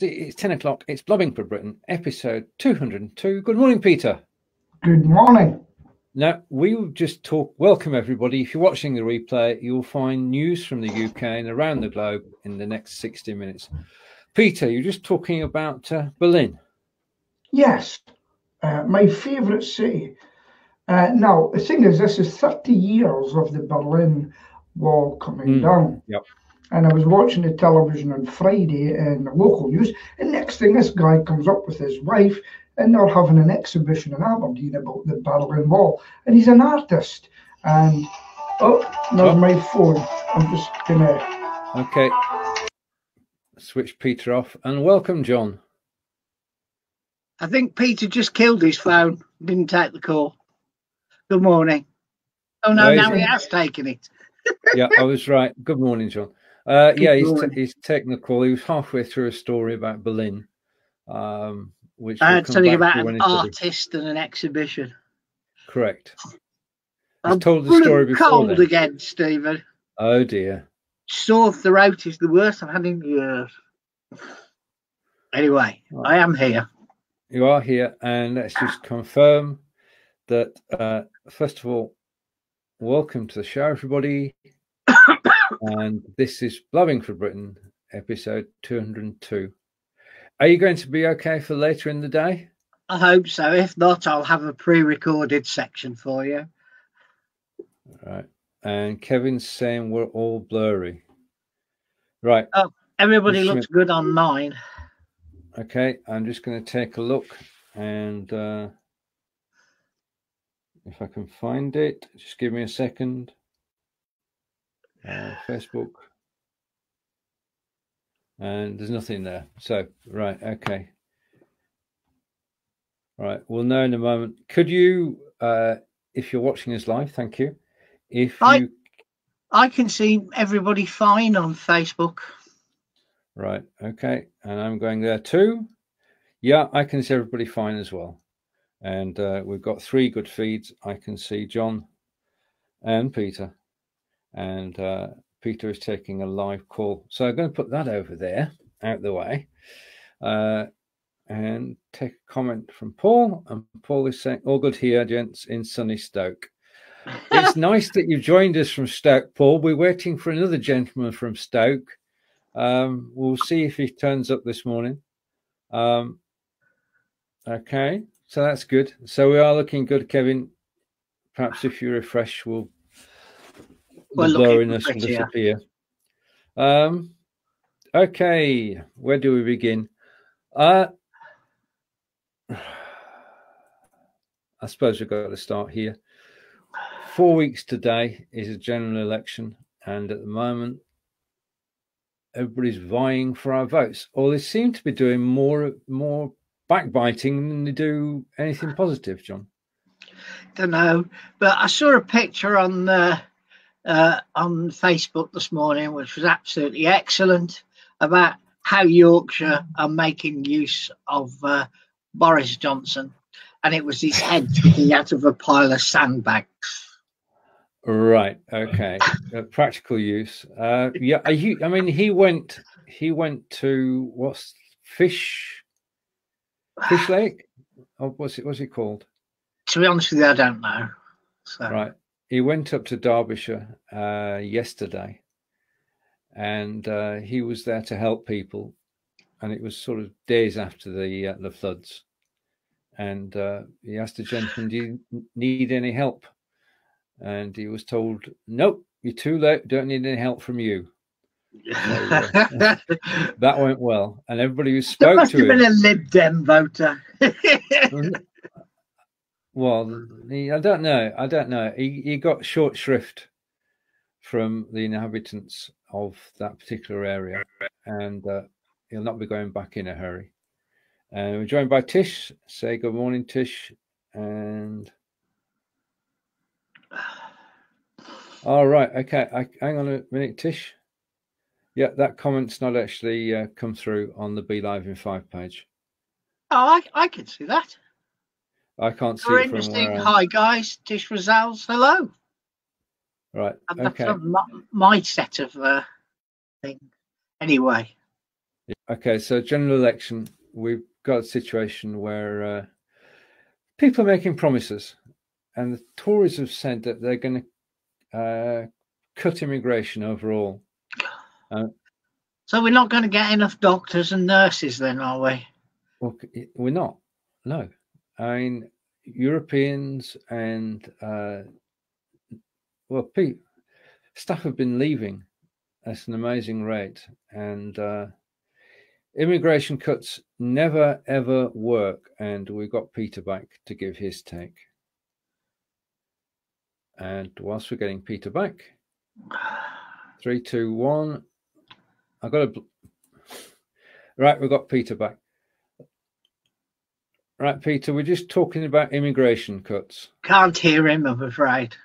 It's 10 o'clock. It's Blabbing for Britain, episode 202. Good morning, Peter. Good morning. Now, we will just talk. Welcome, everybody. If you're watching the replay, you'll find news from the UK and around the globe in the next 60 minutes. Peter, you're just talking about Berlin. Yes, my favourite city. Now, the thing is, this is 30 years of the Berlin Wall coming down. Yep. And I was watching the television on Friday in the local news, and next thing, this guy comes up with his wife, and they're having an exhibition in Aberdeen about the Berlin Wall. And he's an artist. And, there's my phone. I'm just going to... Okay. Switch Peter off. And welcome, John. I think Peter just killed his phone. Didn't take the call. Good morning. Oh, no, now he has taken it. Yeah, I was right. Good morning, John. He's taken the call. He was halfway through a story about Berlin. Which telling about an artist and an exhibition. Correct. I'm told the story before. Cold again, Stephen. Oh dear. Sore throat is the worst I've had in years. Anyway, right. I am here. You are here, and let's just confirm that. First of all, welcome to the show, everybody. And this is Blabbing for Britain, episode 202. Are you going to be okay for later in the day? I hope so. If not, I'll have a pre-recorded section for you. All right. And Kevin's saying we're all blurry. Right. Oh, everybody looks good on mine. Okay. I'm just going to take a look, and if I can find it, just give me a second. Facebook. And there's nothing there. So, right, okay. Right, we'll know in a moment. Could you, if you're watching us live, thank you. I can see everybody fine on Facebook. Right, okay. And I'm going there too. Yeah, I can see everybody fine as well. And we've got 3 good feeds. I can see John and Peter. And Peter is taking a live call. So I'm going to put that over there, out the way. And take a comment from Paul. And Paul is saying, all good here, gents, in sunny Stoke. It's nice that you've joined us from Stoke, Paul. We're waiting for another gentleman from Stoke. We'll see if he turns up this morning. Okay, so that's good. So we are looking good, Kevin. Perhaps if you refresh, the blurriness will disappear. Okay, where do we begin? I suppose we've got to start here. 4 weeks today is a general election, and at the moment, everybody's vying for our votes. Or they seem to be doing more backbiting than they do anything positive, John. Don't know, but I saw a picture on Facebook this morning, which was absolutely excellent, about how Yorkshire are making use of Boris Johnson, and it was his head sticking out of a pile of sandbags. Right. Okay. Practical use. Yeah. I mean, he went to what's Fish Lake? Oh, what's it called? To be honest with you, I don't know. So. Right. He went up to Derbyshire yesterday, and he was there to help people, and it was sort of days after the floods, and he asked the gentleman, "Do you need any help?" And he was told, "Nope, you're too late. Don't need any help from you." So, that went well, and everybody who spoke to him must have been a Lib Dem voter. Well, I don't know. He got short shrift from the inhabitants of that particular area, and he'll not be going back in a hurry. And we're joined by Tish. Say good morning, Tish. And all right, okay. Hang on a minute, Tish. Yeah, that comment's not actually come through on the Be Live in 5 page. Oh, I can see that. I can't see it from where Hi guys, Tish Razals, hello. Right, and okay. That's my set of things. Anyway. Okay, so general election, we've got a situation where people are making promises, and the Tories have said that they're going to cut immigration overall. So we're not going to get enough doctors and nurses then, are we? Well, we're not. No. I mean, Europeans and, staff have been leaving at an amazing rate. And immigration cuts never, ever work. And we've got Peter back to give his take. And whilst we're getting Peter back, 3, 2, 1. I've got to... Right, we've got Peter back. Right, Peter, we're just talking about immigration cuts. Can't hear him, I'm afraid.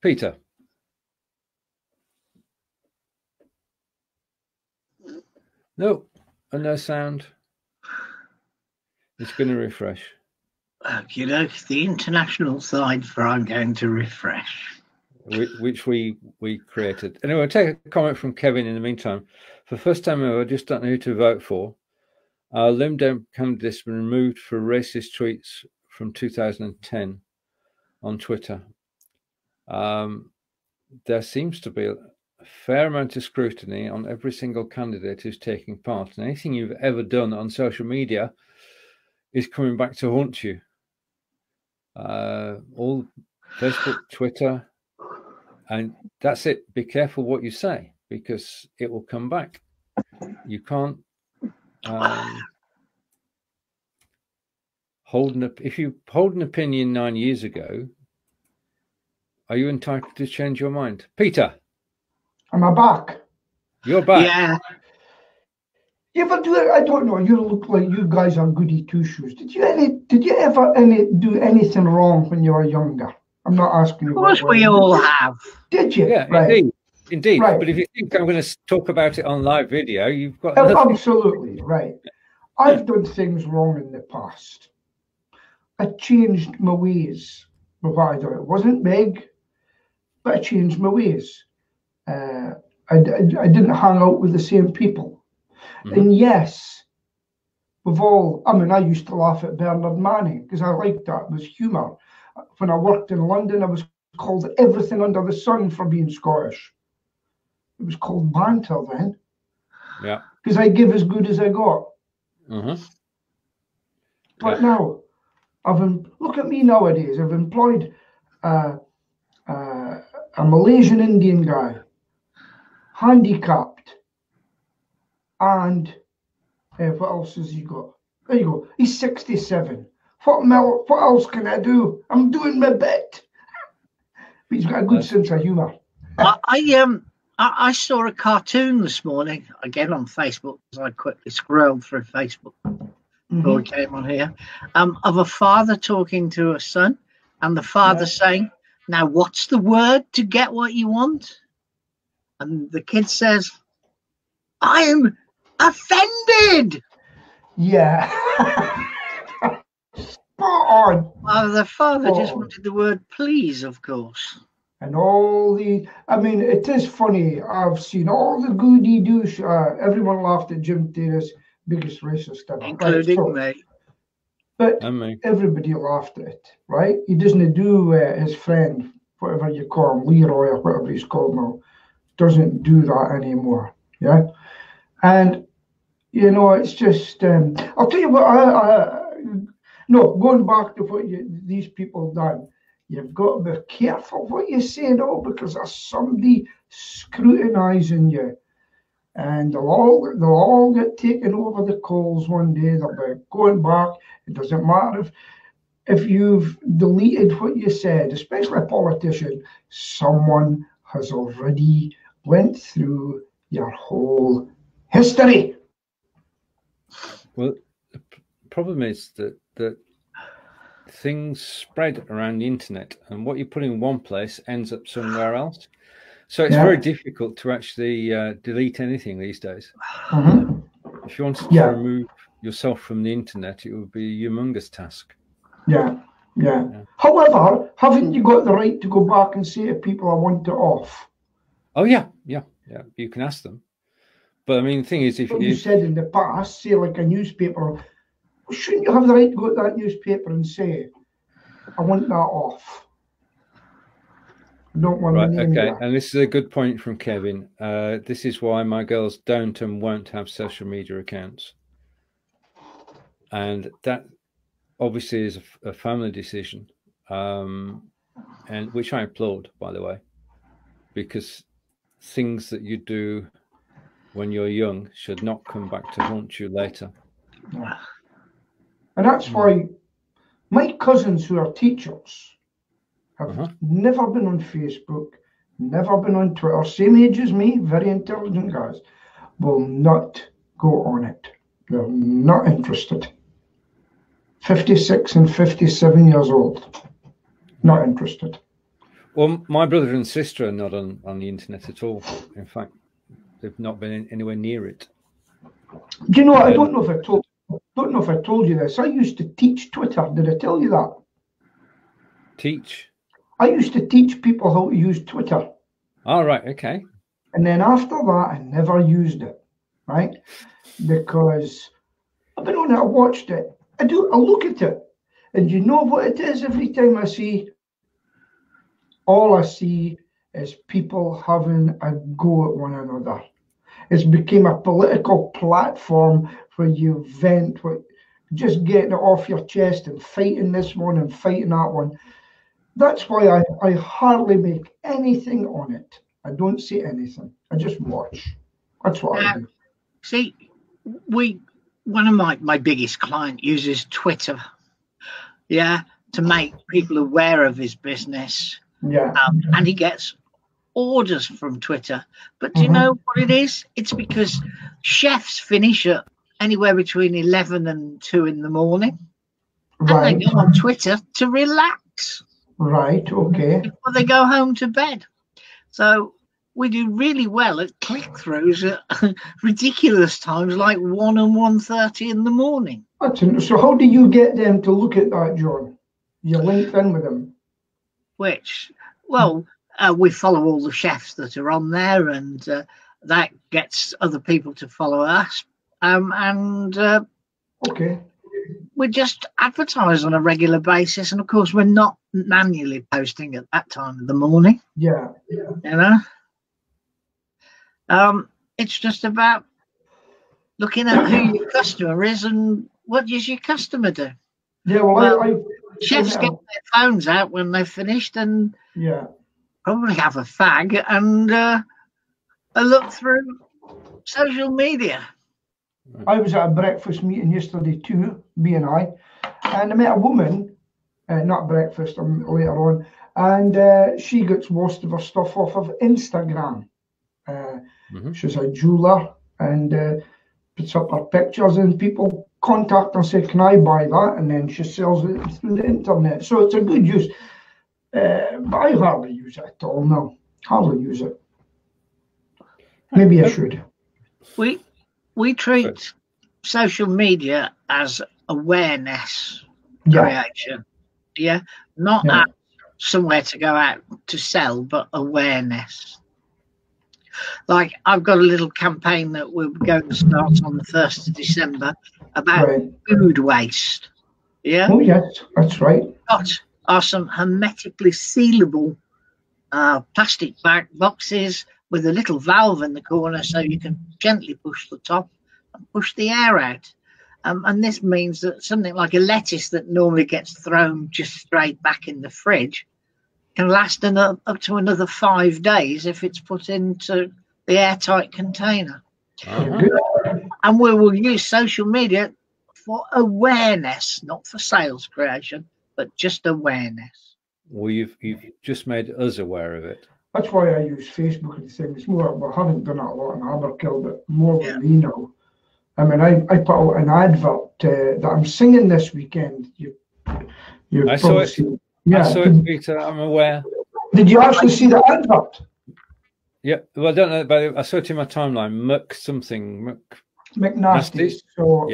Peter. No, and no sound. It's going to refresh. You know, the international side for I'm going to refresh. Which we created. Anyway, I'll take a comment from Kevin in the meantime. For the first time ever, I just don't know who to vote for. Our Limdem candidate has been removed for racist tweets from 2010 on Twitter. There seems to be a fair amount of scrutiny on every single candidate who's taking part. And anything you've ever done on social media is coming back to haunt you. All Facebook, Twitter, and that's it. Be careful what you say, because it will come back. You can't if you hold an opinion 9 years ago, are you entitled to change your mind? Peter. Am I back? You're back. Yeah. You ever do it? I don't know. You look like you guys are goody two shoes. Did you ever do anything wrong when you were younger? I'm not asking you. Of course, we all have. Did you? Yeah, right. Indeed. Right. But if you think I'm going to talk about it on live video, you've got absolutely right. I've done things wrong in the past. I changed my ways with what I did. It wasn't big, but I changed my ways. I didn't hang out with the same people. Mm-hmm. And yes, I used to laugh at Bernard Manning because I liked that. It was humour. When I worked in London, I was called everything under the sun for being Scottish. It was called banter then. Yeah. Because I give as good as I got. Mm-hmm. But now, look at me nowadays. I've employed a Malaysian Indian guy, handicapped, and what else has he got? There you go. He's 67. What else can I do? I'm doing my bit. But he's got a good sense of humour. I saw a cartoon this morning, again on Facebook, because I quickly scrolled through Facebook before we came on here, of a father talking to a son, and the father saying, "Now, what's the word to get what you want?" And the kid says, "I am offended." Yeah. Spot on. Well, the father just wanted the word please, of course. And it is funny. I've seen all the goody douche. Everyone laughed at Jim Taylor's biggest racist ever. Including me. But everybody laughed at it, right? He doesn't do his friend, whatever you call him, Leroy or whatever he's called now, doesn't do that anymore. Yeah. And, it's just, I'll tell you what, going back to what these people done. You've got to be careful what you say now, because there's somebody scrutinising you, and they'll all get taken over the coals one day. They'll be going back. It doesn't matter if you've deleted what you said, especially a politician. Someone has already went through your whole history. Well, the problem is that things spread around the internet, and what you put in one place ends up somewhere else. So it's very difficult to actually delete anything these days. Mm-hmm. If you wanted to remove yourself from the internet, it would be a humongous task. Yeah. However, haven't you got the right to go back and say to people, I want it off? Oh yeah. You can ask them. But I mean, the thing is, if you said in the past, say like a newspaper, shouldn't you have the right to go to that newspaper and say, I want that off? I don't want my name there. And this is a good point from Kevin. This is why my girls don't and won't have social media accounts. And that obviously is a family decision, and which I applaud, by the way, because things that you do when you're young should not come back to haunt you later. Yeah. And that's why my cousins who are teachers have never been on Facebook, never been on Twitter, same age as me, very intelligent guys, will not go on it. They're not interested. 56 and 57 years old, not interested. Well, my brother and sister are not on the internet at all. In fact, they've not been anywhere near it. Do you know? I don't know if I told you this. I used to teach Twitter. Did I tell you that? Teach? I used to teach people how to use Twitter. All right. Okay. And then after that, I never used it, right? Because I've been on it, I watched it. I look at it. And you know what it is every time I see? All I see is people having a go at one another. It's become a political platform where you vent, just getting it off your chest and fighting this one and fighting that one. That's why I hardly make anything on it. I don't see anything. I just watch. That's what I do. See, one of my biggest client uses Twitter, to make people aware of his business. Yeah. And he gets orders from Twitter. But do you know what it is? It's because chefs finish at anywhere between 11 and 2 in the morning. Right. And they go on Twitter to relax. Right, okay. Before they go home to bed. So we do really well at click-throughs at ridiculous times like 1 and 1:30 in the morning. So how do you get them to look at that, John? You linked in with them? We follow all the chefs that are on there, and that gets other people to follow us. Okay. We just advertise on a regular basis, and of course we're not manually posting at that time of the morning. Yeah. You know, it's just about looking at who your customer is and what does your customer do. Yeah, well chefs get their phones out when they're finished and probably have a fag and a look through social media. I was at a breakfast meeting yesterday too, B&I, and I met a woman, not breakfast, later on, and she gets most of her stuff off of Instagram. She's a jeweler and puts up her pictures, and people contact her and say, can I buy that? And then she sells it through the internet. So it's a good use. But I hardly use it at all now. Hardly use it. Maybe I should. We treat social media as awareness creation. Not as somewhere to go out to sell, but awareness. Like I've got a little campaign that we're going to start on the 1st of December about food waste. Yeah. Oh yes, that's right. Are some hermetically sealable plastic boxes with a little valve in the corner so you can gently push the top and push the air out. And this means that something like a lettuce that normally gets thrown just straight back in the fridge can last up to another 5 days if it's put into the airtight container. And we will use social media for awareness, not for sales creation, but just awareness. Well, you've just made us aware of it. That's why I use Facebook and things more. We haven't done it a lot in Aberkill, but more than we know. I mean, I put out an advert that I'm singing this weekend. I saw it. Yeah, I saw it, Peter. I'm aware. Did you actually see the advert? Yeah. Well, I don't know, but I saw it in my timeline. McNasty. So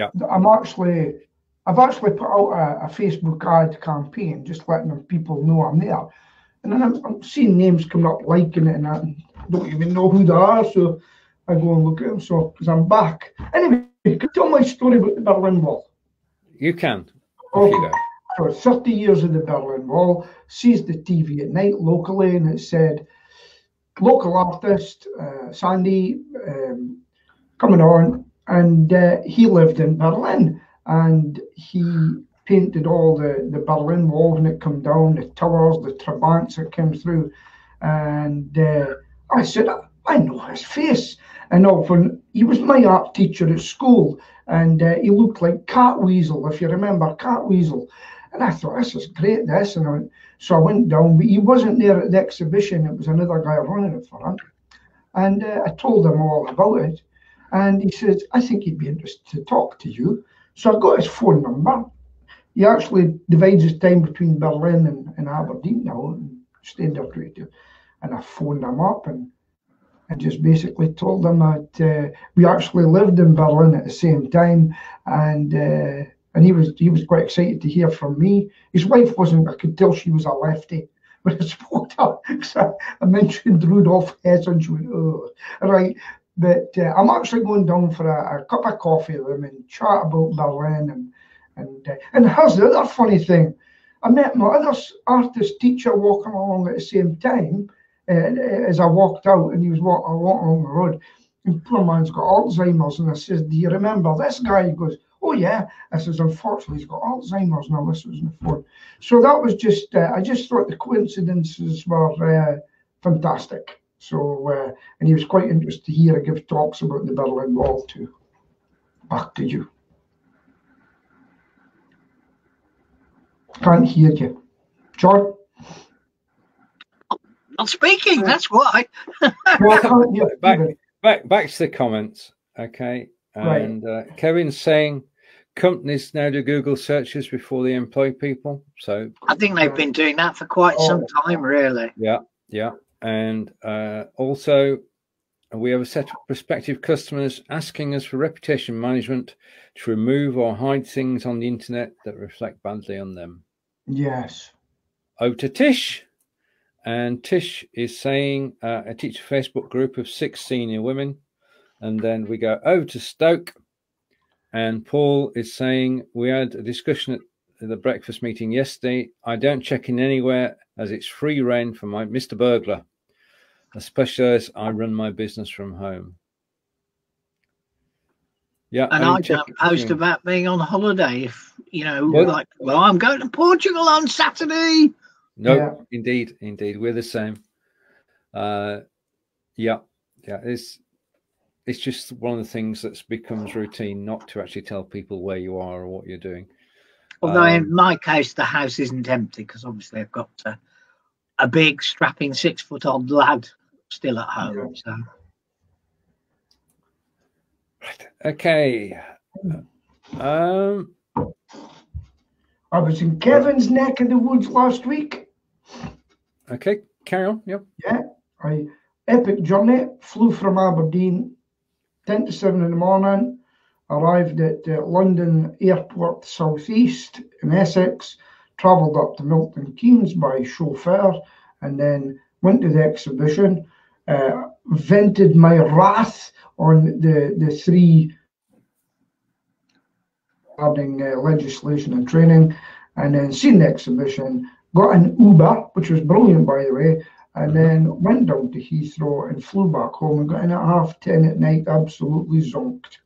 I've actually put out a Facebook ad campaign, just letting people know I'm there. And then I'm seeing names coming up, liking it and that, and I don't even know who they are, so I go and look at them, so, because I'm back. Anyway, can you tell my story about the Berlin Wall? You can. Okay. So 30 years of the Berlin Wall, sees the TV at night locally, and it said, local artist, Sandy, coming on, and he lived in Berlin, and he painted all the Berlin Wall when it came down, the towers, the trabants that came through, and I said, I know his face. And often he was my art teacher at school, and he looked like Catweasel, if you remember Catweasel. And I thought, this is great, this. And so I went down, but he wasn't there at the exhibition. It was another guy running it for him. And I told him all about it. And he said, I think he'd be interested to talk to you. So I got his phone number. He actually divides his time between Berlin and Aberdeen now, and standard radio. And I phoned him up and just basically told him that we actually lived in Berlin at the same time. And he was quite excited to hear from me. His wife wasn't. I could tell she was a lefty. But I spoke to her because I mentioned Rudolf Hess, and she went, oh, right. But I'm actually going down for a cup of coffee with him and chat about Berlin. And here's the other funny thing. I met my other artist teacher walking along at the same time as I walked out, and he was walking along the road. And poor man's got Alzheimer's. And I says, do you remember this guy? He goes, oh, yeah. I says, unfortunately, he's got Alzheimer's now. This was in the phone. So that was just, I just thought the coincidences were fantastic. So, and he was quite interested to hear I give talks about the Berlin Wall too. Back to you. Can't hear you. John? Not speaking, that's why. Back to the comments, okay. And Kevin's saying companies now do Google searches before they employ people. So I think they've been doing that for quite some time, really. Yeah. And also, we have a set of prospective customers asking us for reputation management to remove or hide things on the internet that reflect badly on them. Yes. Over to Tish. And Tish is saying, I teach a Facebook group of 6 senior women. And then we go over to Stoke. And Paul is saying, we had a discussion at the breakfast meeting yesterday. I don't check in anywhere as it's free reign for my Mr. Burglar, especially as I run my business from home. Yeah, and I don't post about being on holiday. If you know, like, well, I'm going to Portugal on Saturday. No, indeed, we're the same. It's just one of the things that becomes routine, not to actually tell people where you are or what you're doing. Although in my case, the house isn't empty because obviously I've got a big strapping 6-foot-old lad still at home. So. Right. Okay. I was in Kevin's neck of the woods last week. Okay, carry on. Yep. Yeah. Epic journey. Flew from Aberdeen, 10 to 7 in the morning. Arrived at London Airport Southeast in Essex. Travelled up to Milton Keynes by chauffeur, and then went to the exhibition. Vented my wrath on the 3 regarding legislation and training, and then seen the exhibition, got an Uber, which was brilliant, by the way, and then went down to Heathrow and flew back home and got in at 10:30 at night, absolutely zonked.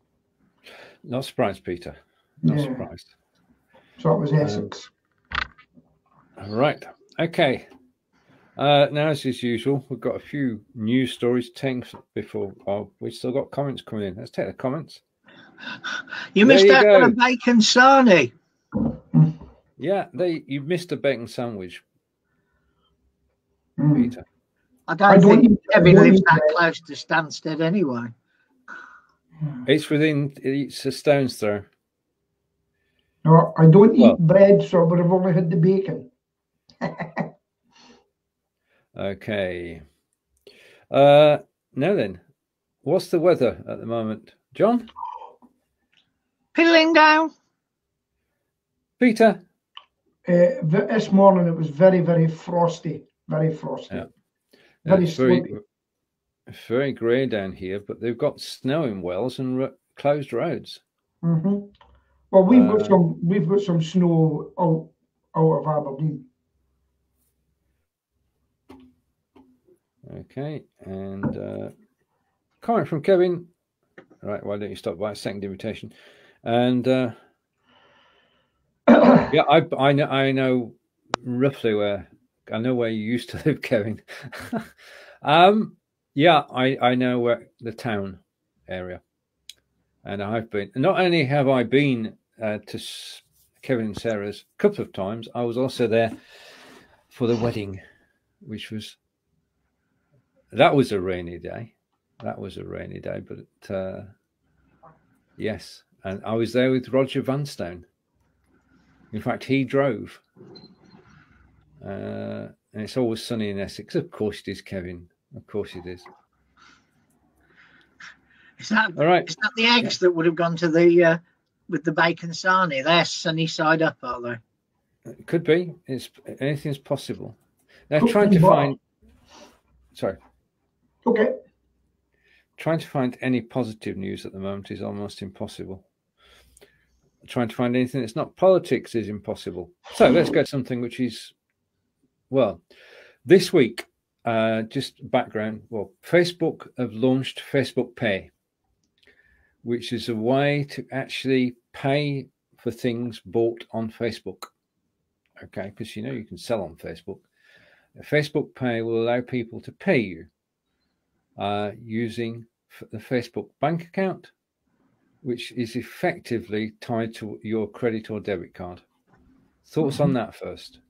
Not surprised, Peter. Not surprised. So it was Essex. Right. Okay. Now, as is usual, we've got a few news stories before. Oh, we've still got comments coming in. Let's take the comments. You missed out on a bacon sarnie. Yeah, you missed a bacon sandwich, Peter. I don't think Kevin lives that close to Stansted anyway. It's a stone's throw. No, I don't eat bread, so I would have only had the bacon. Okay. Now then, what's the weather at the moment, John? Piddling down. Peter? This morning it was very, very frosty. Very frosty. Yeah. Very It's very grey down here, but they've got snow in Wales and closed roads. Well, we've got some snow out of Aberdeen. Okay, and comment from Kevin. Right, why don't you stop by? Second invitation, and yeah, I know roughly where you used to live, Kevin. Yeah, I know where the town area, and I've been. Not only have I been to Kevin and Sarah's a couple of times, I was also there for the wedding, which was a rainy day. That was a rainy day, but yes, and I was there with Roger Vanstone. In fact, he drove. And it's always sunny in Essex. Of course it is, Kevin. Of course it is. Is that all right? Is that the eggs that would have gone to the with the bacon sarnie? They're sunny side up, are they? It could be. Anything's possible. They're trying to find. Sorry. Okay. Trying to find any positive news at the moment is almost impossible. Trying to find anything that's not politics is impossible. So let's go to something which is, well, this week, just background. Well, Facebook have launched Facebook Pay, which is a way to actually pay for things bought on Facebook. Okay, because you can sell on Facebook. Facebook Pay will allow people to pay you using the Facebook bank account, which is effectively tied to your credit or debit card. Thoughts on that first?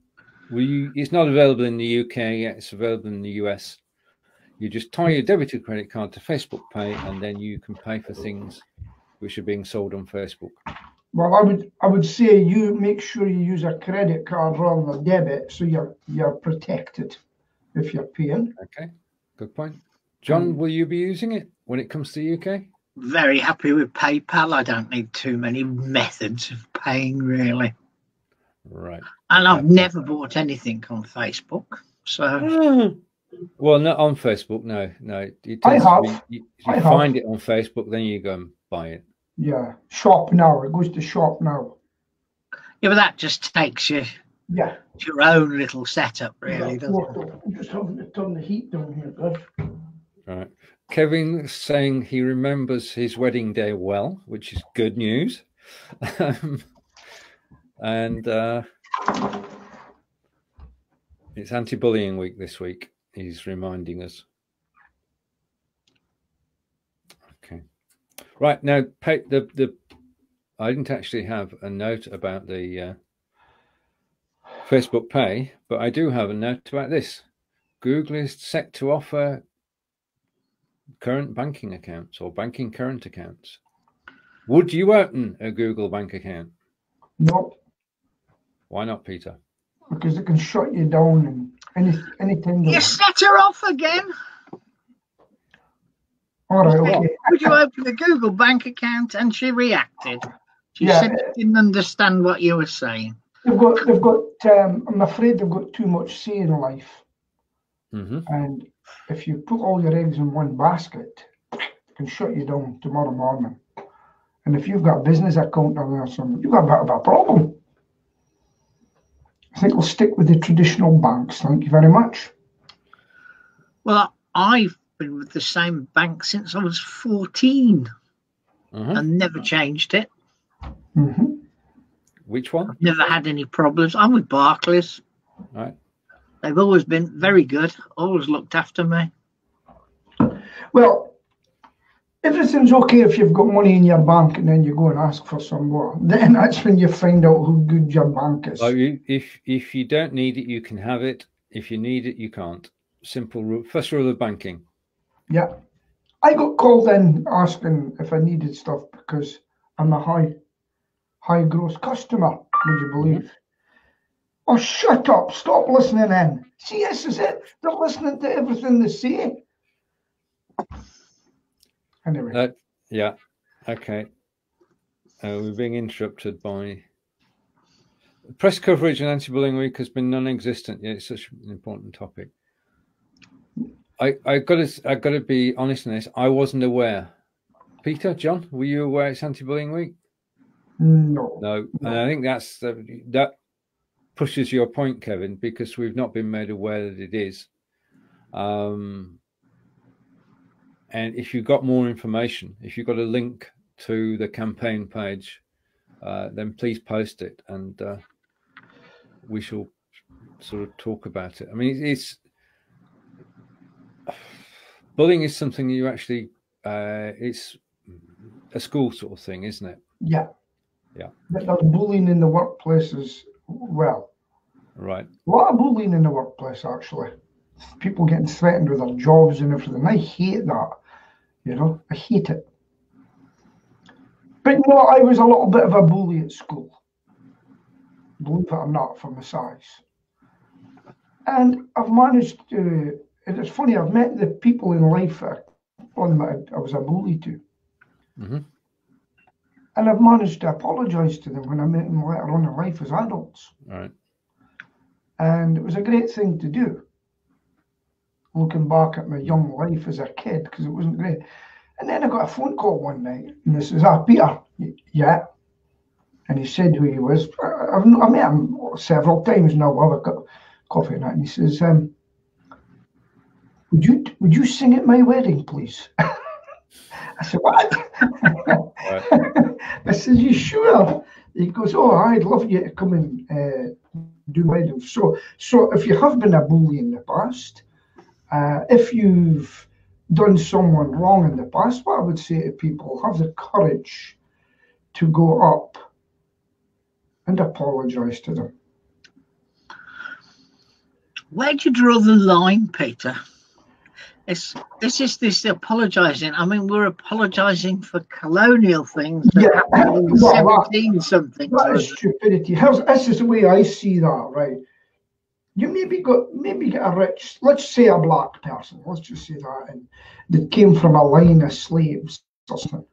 It's not available in the UK yet. It's available in the US. You just tie your debit or credit card to Facebook Pay, and then you can pay for things which are being sold on Facebook. Well, I would say you make sure you use a credit card rather than debit, so you're protected if you're paying. Okay, good point. John, will you be using it when it comes to the UK? Very happy with PayPal. I don't need too many methods of paying, really. Right. And I've never bought anything on Facebook. So. Well, not on Facebook. No. I have. You find it on Facebook, then you go and buy it. Yeah. Shop now. It goes to shop now. Yeah, but that just takes you. Yeah. To your own little setup, really, doesn't it? I'm just having to turn the heat down here, guys. Right. Kevin saying he remembers his wedding day well, which is good news. And it's anti-bullying week this week. He's reminding us. Okay. Right now, I didn't actually have a note about the Facebook Pay, but I do have a note about this. Google is set to offer current banking accounts or banking current accounts. Would you open a Google bank account? No. Why not, Peter? Because it can shut you down and anything. You set her off again. All right, okay. Would you open a Google bank account? And she reacted. She said she didn't understand what you were saying. They've got. I'm afraid they've got too much say in life. And if you put all your eggs in one basket, it can shut you down tomorrow morning. And if you've got a business account or something, you've got a bit of a problem. I think we'll stick with the traditional banks. Thank you very much. Well, I've been with the same bank since I was 14 and never changed it. Which one? I've never had any problems. I'm with Barclays. Right. They've always been very good, always looked after me. Well, everything's okay if you've got money in your bank and then you go and ask for some more. Then that's when you find out how good your bank is. If you don't need it, you can have it. If you need it, you can't. Simple rule. First rule of banking. Yeah. I got called in asking if I needed stuff because I'm a high gross customer, would you believe? Oh, shut up. Stop listening in. See, this is it. They're listening to everything they say. Anyway. Yeah. Okay. We're being interrupted by Press coverage on Anti-Bullying Week has been non-existent. Yeah, it's such an important topic. I got to be honest on this. I wasn't aware. Peter, John, were you aware it's Anti-Bullying Week? No. And I think that pushes your point, Kevin, because we've not been made aware that it is. And if you've got more information, if you've got a link to the campaign page, then please post it, and we shall sort of talk about it. I mean, it's bullying is something you actually, it's a school sort of thing, isn't it? Yeah. Yeah. But there's bullying in the workplace as well. Right. A lot of bullying in the workplace, actually. People getting threatened with their jobs and everything. I hate that. You know, I hate it. But you know, I was a little bit of a bully at school. Believe it or not, for my size. And I've managed to, and it's funny, I've met the people in life that I was a bully to. Mm-hmm. And I've managed to apologise to them when I met them later on in life as adults. Right. And it was a great thing to do. Looking back at my young life as a kid, because it wasn't great. And then I got a phone call one night, and this is Peter. Yeah. And he said who he was. I met him several times now. I've got coffee and that. And he says, would you sing at my wedding, please? I said, what? I said, you sure? He goes, oh, I'd love you to come and do my wedding. So if you have been a bully in the past, if you've done someone wrong in the past, what I would say to people, have the courage to go up and apologise to them. Where do you draw the line, Peter? This apologising. I mean, we're apologising for colonial things that happened in 17-something. That is stupidity. This is the way I see that, right? You maybe get a rich, let's say a black person, let's just say that, and that came from a line of slaves or something,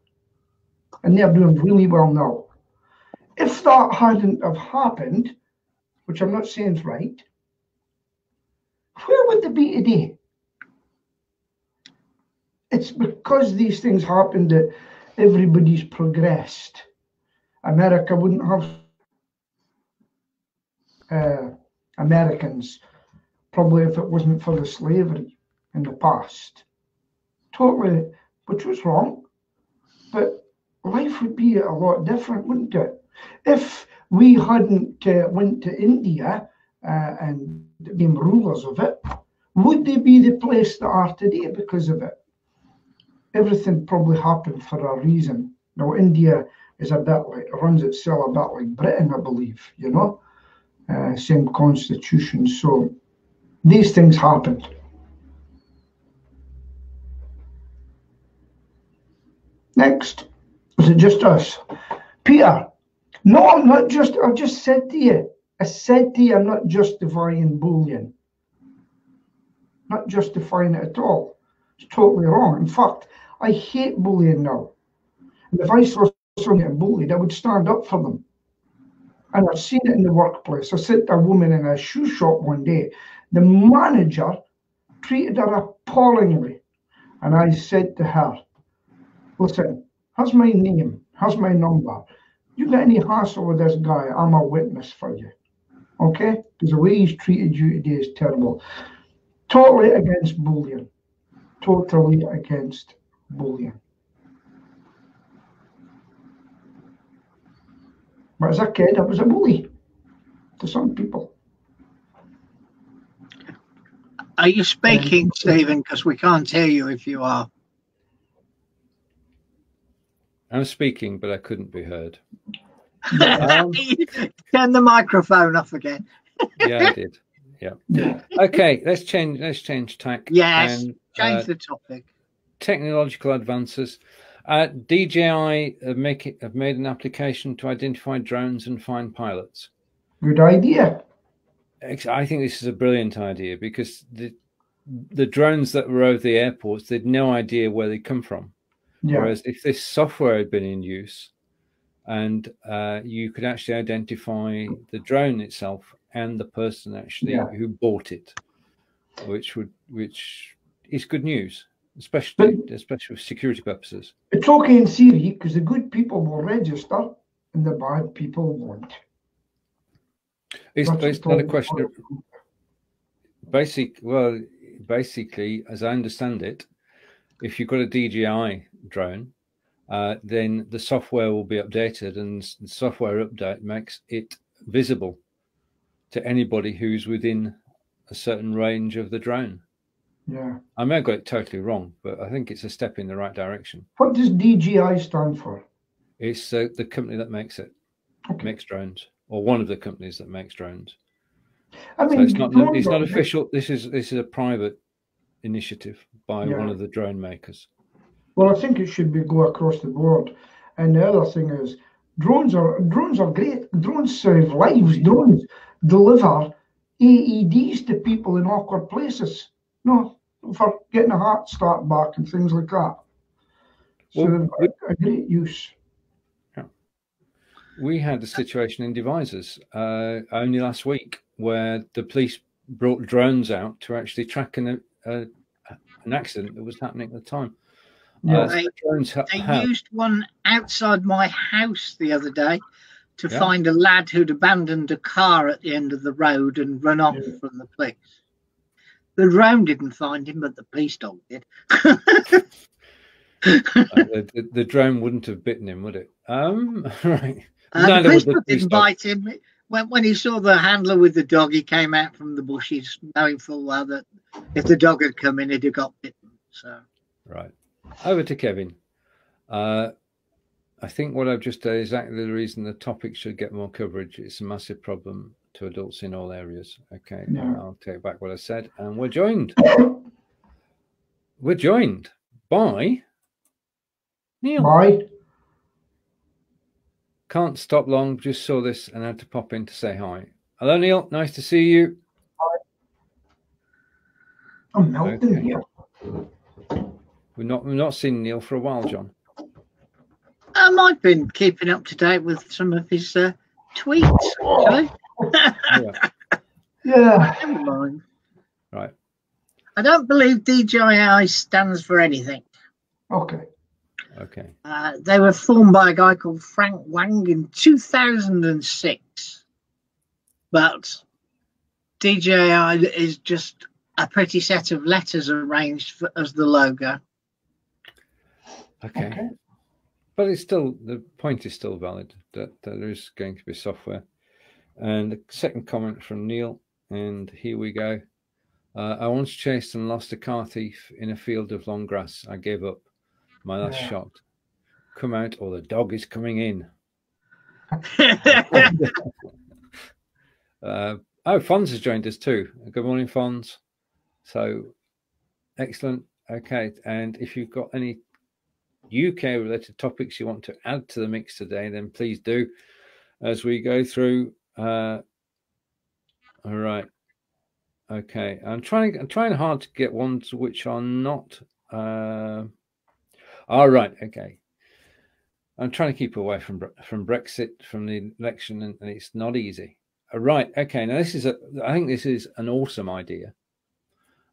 and they're doing really well now. If that hadn't have happened, which I'm not saying is right, where would they be today? It's because these things happened that everybody's progressed. America wouldn't have Americans, probably, if it wasn't for the slavery in the past. Totally, which was wrong, but life would be a lot different, wouldn't it? If we hadn't went to India and became rulers of it, would they be the place they are today because of it? Everything probably happened for a reason. Now, India is a bit like, runs itself a bit like Britain, I believe, you know? Same constitution. So these things happened. Next. Is it just us? Peter. No, I'm not just, I've just said to you. I said to you, I'm not justifying bullying. Not justifying it at all. It's totally wrong. In fact, I hate bullying now. And if I saw someone getting bullied, I would stand up for them. And I've seen it in the workplace. I said to a woman in a shoe shop one day, the manager treated her appallingly. And I said to her, listen, here's my name, here's my number. You got any hassle with this guy, I'm a witness for you. Okay? Because the way he's treated you today is terrible. Totally against bullying. Totally against bullying. But as a kid, I was a bully to some people. Are you speaking, Stephen? Because we can't hear you if you are. I'm speaking, but I couldn't be heard. Turn the microphone off again. Yeah, I did. Yeah. Okay, let's change tack. Yes, and, change the topic. Technological advances. DJI have made an application to identify drones and find pilots. Good idea. I think this is a brilliant idea because the drones that were over the airports, they had no idea where they come from. Yeah. Whereas if this software had been in use, and you could actually identify the drone itself and the person actually who bought it, which is good news, especially for security purposes. It's okay in theory because the good people will register and the bad people won't. It's not a question of basically, as I understand it, if you've got a DJI drone, then the software will be updated, and the software update makes it visible to anybody who's within a certain range of the drone. Yeah. I may have got it totally wrong, but I think it's a step in the right direction. What does DJI stand for? It's the company that makes it, makes drones, or one of the companies that makes drones. I mean, so it's not official. This is a private initiative by one of the drone makers. Well, I think it should go across the board. And the other thing is, drones are great. Drones save lives. Drones deliver AEDs to people in awkward places. No, for getting a heart start back and things like that. So they've got a great use. Yeah. We had a situation in Devizes only last week where the police brought drones out to actually track an accident that was happening at the time. Yeah. They used one outside my house the other day to find a lad who'd abandoned a car at the end of the road and run off from the police. The drone didn't find him, but the police dog did. The drone wouldn't have bitten him, would it? Right. The police didn't bite him. When he saw the handler with the dog, he came out from the bushes, knowing full well that if the dog had come in, he'd have got bitten. So, right. Over to Kevin. I think what I've just done is exactly the reason the topic should get more coverage. It's a massive problem to adults in all areas. Okay, I'll take back what I said. And we're joined by Neil. Bye. Can't stop long, just saw this and had to pop in to say hi. Hello, Neil. Nice to see you. Hi. I'm melting here. We've not seen Neil for a while, John. I've been keeping up to date with some of his tweets, actually. Yeah. Never mind. Right. I don't believe DJI stands for anything. Okay. Okay. They were formed by a guy called Frank Wang in 2006. But DJI is just a pretty set of letters arranged as the logo. Okay. But it's still, the point is still valid that there is going to be software. And the second comment from Neil, and here we go. I once chased and lost a car thief in a field of long grass. I gave up. My last shot. Come out or the dog is coming in. Fonz has joined us too. Good morning, Fonz. So, excellent. Okay, and if you've got any UK-related topics you want to add to the mix today, then please do as we go through. All right. Okay, I'm trying hard to get ones which are not. All right. Okay. I'm trying to keep away from Brexit, from the election, and it's not easy. All right. Okay. Now I think this is an awesome idea.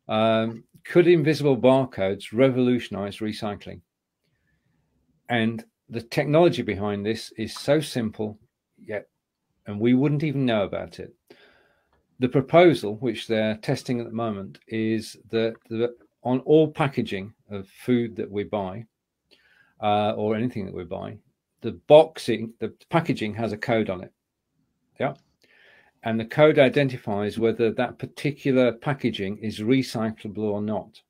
Could invisible barcodes revolutionize recycling? And the technology behind this is so simple, yet, and we wouldn't even know about it. The proposal, which they're testing at the moment, is that on all packaging of food that we buy, or anything that we buy, the packaging has a code on it. Yeah. And the code identifies whether that particular packaging is recyclable or not.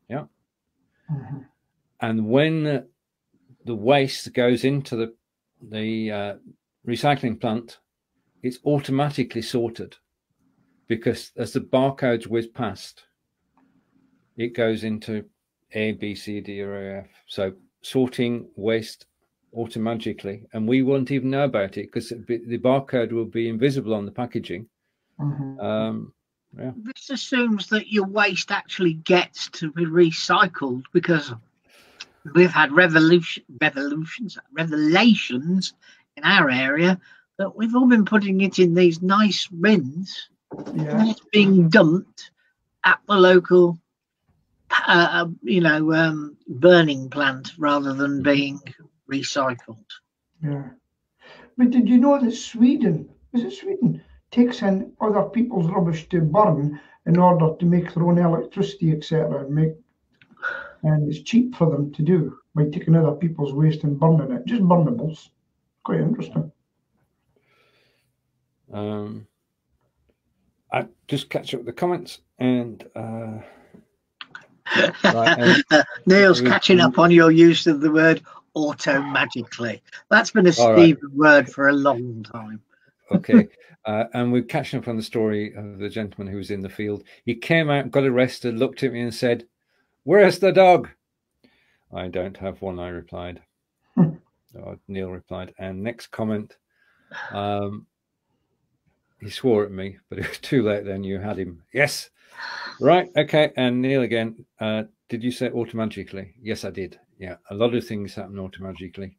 Yeah. Mm-hmm. And when the waste goes into the recycling plant, it's automatically sorted, because as the barcodes whiz past, it goes into A, B, C, D, or E, F. So sorting waste automatically, and we won't even know about it because the barcode will be invisible on the packaging. Mm-hmm. Yeah. This assumes that your waste actually gets to be recycled, because we've had revelations in our area that we've all been putting it in these nice bins, and it's being dumped at the local, burning plant rather than being recycled. Yeah. But did you know that Sweden takes in other people's rubbish to burn in order to make their own electricity, etc., and it's cheap for them to do by taking other people's waste and burning it, just burnables. Quite interesting. I just catch up with the comments and Neil's catching up on your use of the word automagically. That's been a Stephen word for a long time. Okay. And we're catching up on the story of the gentleman who was in the field. He came out, got arrested, looked at me and said, "Where's the dog?" "I don't have one," I replied. Neil replied. And next comment, he swore at me, but it was too late then. You had him. Yes. Right. Okay. And Neil again, did you say automagically? Yes, I did. Yeah. A lot of things happen automagically.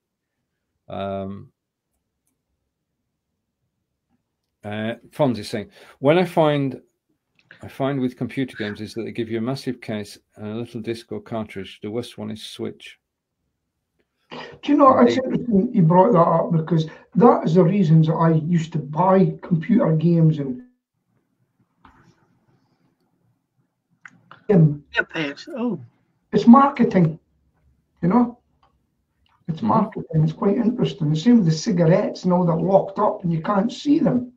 Fonz is saying, when I find with computer games is that they give you a massive case and a little disc or cartridge. The worst one is Switch. Do you know, it's interesting you brought that up, because that is the reasons I used to buy computer games and it's marketing, you know. It's marketing. It's quite interesting. The same with the cigarettes. Now they're locked up and you can't see them.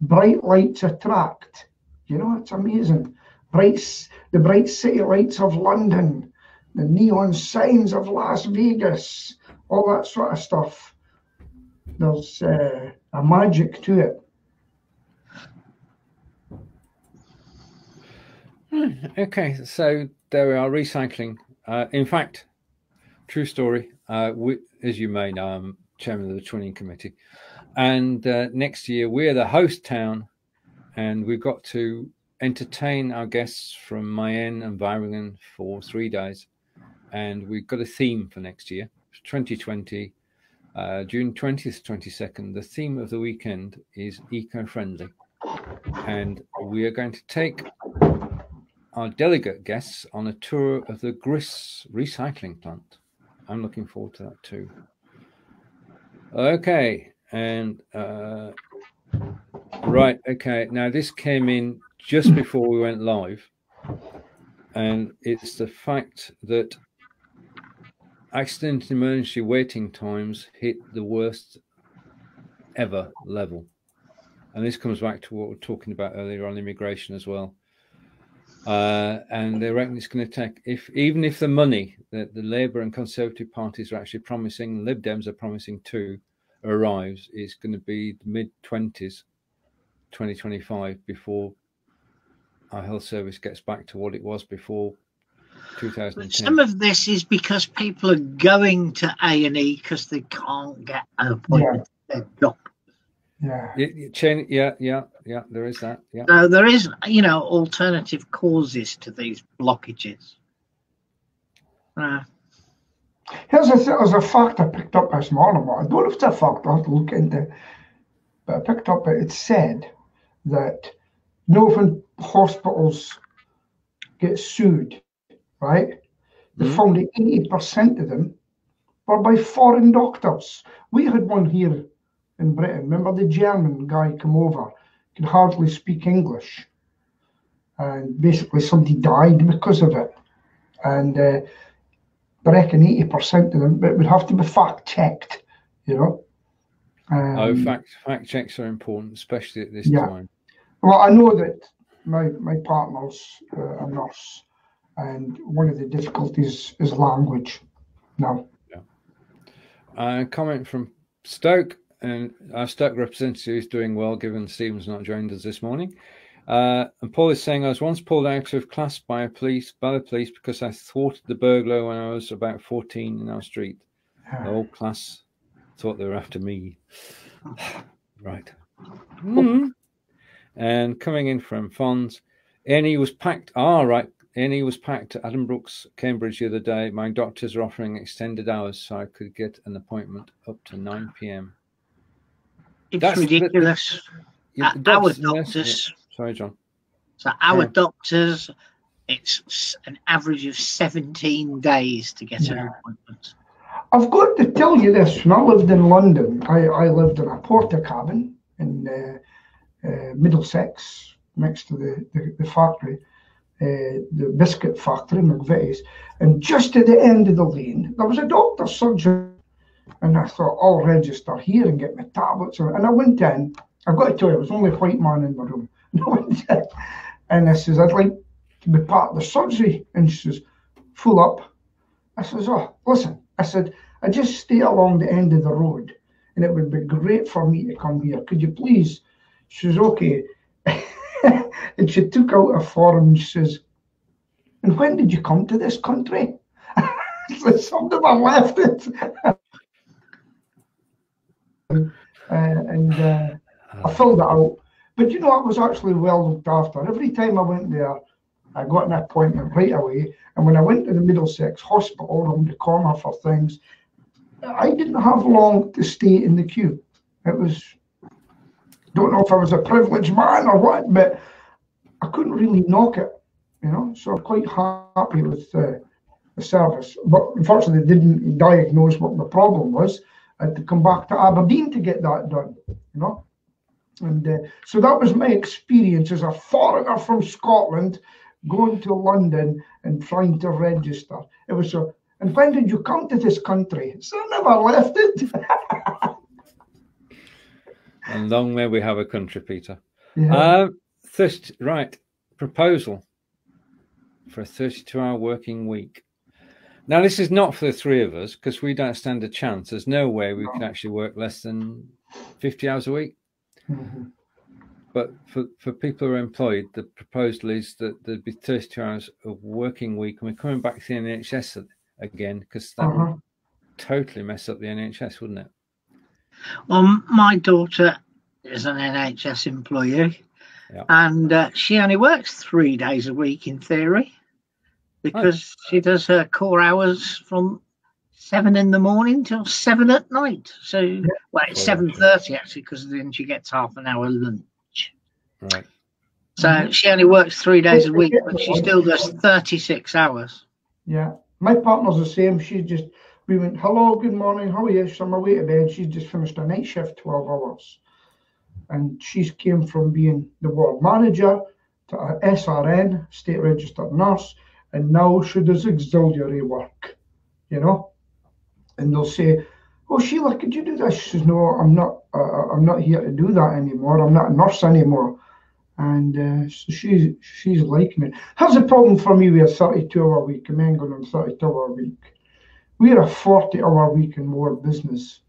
Bright lights attract. You know, it's amazing. The bright city lights of London, the neon signs of Las Vegas, all that sort of stuff. There's a magic to it. Okay, so there we are, recycling. In fact, true story. As you may know, I'm chairman of the Twinning Committee, and next year we're the host town, and we've got to entertain our guests from Mayenne and Waringen for 3 days, and we've got a theme for next year, 2020, June 20th, 22nd. The theme of the weekend is eco-friendly, and we are going to take our delegate guests on a tour of the Gris recycling plant. I'm looking forward to that too. Okay, and right, okay. Now this came in just before we went live, and it's the fact that accident emergency waiting times hit the worst ever level. And this comes back to what we were talking about earlier on immigration as well. And they reckon it's going to take, even if the money that the Labour and Conservative parties are actually promising, Lib Dems are promising too, arrives, it's going to be the mid-20s, 2025, before our health service gets back to what it was before 2010. Some of this is because people are going to A&E because they can't get an appointment to their doctor. Yeah, there is that. Yeah. So there is, alternative causes to these blockages. Here's a fact I picked up this morning. I don't know if it's a fact, I have to look into it. But I picked up it said that when hospitals get sued, right? They found that 80% of them were by foreign doctors. We had one here in Britain. Remember the German guy come over, could hardly speak English, and basically somebody died because of it. And I reckon 80% of them, but it would have to be fact checked, fact checks are important, especially at this time. Well, I know that my partner's a nurse, and one of the difficulties is language now. Comment from Stoke. And our Stoke representative is doing well, given Stephen's not joined us this morning. And Paul is saying, I was once pulled out of class by the police because I thwarted the burglar when I was about 14 in our street. The whole class thought they were after me. Right. And coming in from Fonz, A&E was packed. A&E was packed at Addenbrooke's, Cambridge the other day. My doctors are offering extended hours so I could get an appointment up to 9 p.m. It's ridiculous. Our doctors. Sorry, John. So our doctors, it's an average of 17 days to get an appointment. I've got to tell you this. When I lived in London, I lived in a porter cabin in Middlesex, next to the factory, the biscuit factory, McVitie's. And just at the end of the lane, there was a doctor's surgery. And I thought, I'll register here and get my tablets. And I went in. I've got to tell you, it was only a white man in the room. And I went in, and I says, I'd like to be part of the surgery. And she says, full up. I says, oh, listen. I said, I just stay along the end of the road, and it would be great for me to come here. Could you please? She says, okay. And she took out a form and she says, and when did you come to this country? Some of them left it. I filled it out. But you know, I was actually well looked after. Every time I went there, I got an appointment right away. And when I went to the Middlesex Hospital around the corner for things, I didn't have long to stay in the queue. It was, don't know if I was a privileged man or what, but I couldn't really knock it, you know. So I'm quite happy with the service. But unfortunately, they didn't diagnose what the problem was. I had to come back to Aberdeen to get that done, you know. And so that was my experience as a foreigner from Scotland going to London and trying to register. It was so. And when did you come to this country? So I never left it. And long may we have a country, Peter. Yeah. Right, proposal for a 32-hour working week. Now, this is not for the three of us because we don't stand a chance. There's no way we can actually work less than 50 hours a week. Mm-hmm. But for people who are employed, the proposal is that there'd be 32 hours of working week. And we're coming back to the NHS again because that would totally mess up the NHS, wouldn't it? Well, my daughter is an NHS employee, and she only works 3 days a week in theory because she does her core hours from 7 in the morning till 7 at night. So, well, it's 7:30 actually, because then she gets half an hour lunch. Right. So she only works 3 days a week, but she still does 36 hours. Yeah. My partner's the same. We went, hello, good morning, how are you? So I'm away to bed. She's just finished a night shift, 12 hours. And she's came from being the ward manager to a SRN, state registered nurse, and now she does auxiliary work, you know? And they'll say, oh, Sheila, could you do this? She says, no, I'm not here to do that anymore. I'm not a nurse anymore. And so she's liking it. Here's the problem for me with a 32-hour week. I'm going on 32-hour week. We're a 40-hour week and more business.